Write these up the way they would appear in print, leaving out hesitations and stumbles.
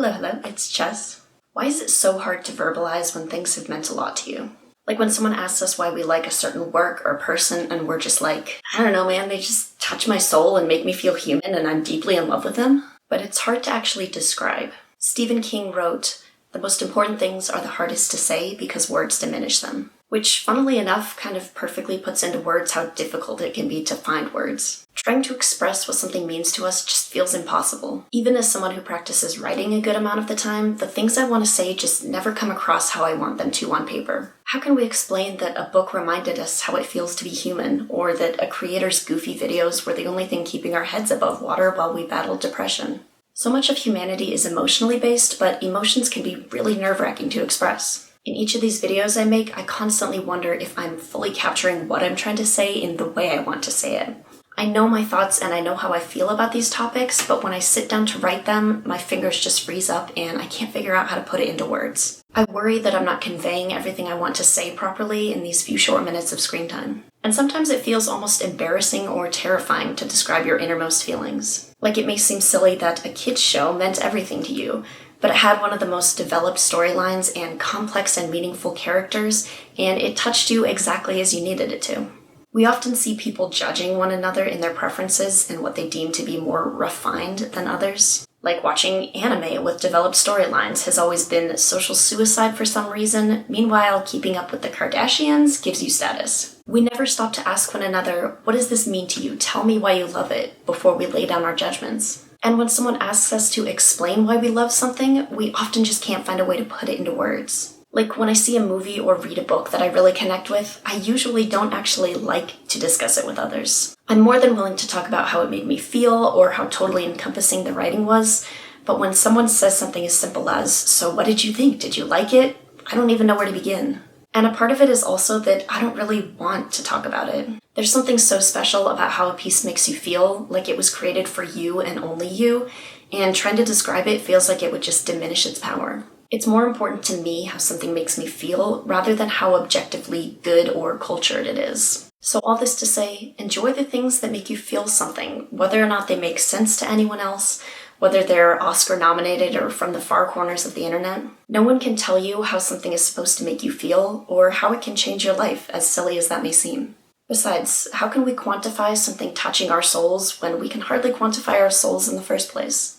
Hello, it's Chess. Why is it so hard to verbalize when things have meant a lot to you? Like when someone asks us why we like a certain work or person and we're just like, I don't know man, they just touch my soul and make me feel human and I'm deeply in love with them. But it's hard to actually describe. Stephen King wrote, "The most important things are the hardest to say because words diminish them." Which, funnily enough, kind of perfectly puts into words how difficult it can be to find words. Trying to express what something means to us just feels impossible. Even as someone who practices writing a good amount of the time, the things I want to say just never come across how I want them to on paper. How can we explain that a book reminded us how it feels to be human, or that a creator's goofy videos were the only thing keeping our heads above water while we battled depression? So much of humanity is emotionally based, but emotions can be really nerve-wracking to express. In each of these videos I make, I constantly wonder if I'm fully capturing what I'm trying to say in the way I want to say it. I know my thoughts and I know how I feel about these topics, but when I sit down to write them, my fingers just freeze up and I can't figure out how to put it into words. I worry that I'm not conveying everything I want to say properly in these few short minutes of screen time. And sometimes it feels almost embarrassing or terrifying to describe your innermost feelings. Like it may seem silly that a kid's show meant everything to you, but it had one of the most developed storylines and complex and meaningful characters, and it touched you exactly as you needed it to. We often see people judging one another in their preferences and what they deem to be more refined than others. Like watching anime with developed storylines has always been social suicide for some reason, meanwhile keeping up with the Kardashians gives you status. We never stop to ask one another, what does this mean to you? Tell me why you love it, before we lay down our judgments. And when someone asks us to explain why we love something, we often just can't find a way to put it into words. Like when I see a movie or read a book that I really connect with, I usually don't actually like to discuss it with others. I'm more than willing to talk about how it made me feel or how totally encompassing the writing was, but when someone says something as simple as, "So what did you think? Did you like it?" I don't even know where to begin. And a part of it is also that I don't really want to talk about it. There's something so special about how a piece makes you feel, like it was created for you and only you, and trying to describe it feels like it would just diminish its power. It's more important to me how something makes me feel, rather than how objectively good or cultured it is. So all this to say, enjoy the things that make you feel something, whether or not they make sense to anyone else, whether they're Oscar nominated or from the far corners of the internet. No one can tell you how something is supposed to make you feel, or how it can change your life, as silly as that may seem. Besides, how can we quantify something touching our souls when we can hardly quantify our souls in the first place?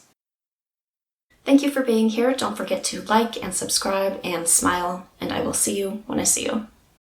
Thank you for being here. Don't forget to like and subscribe and smile, and I will see you when I see you.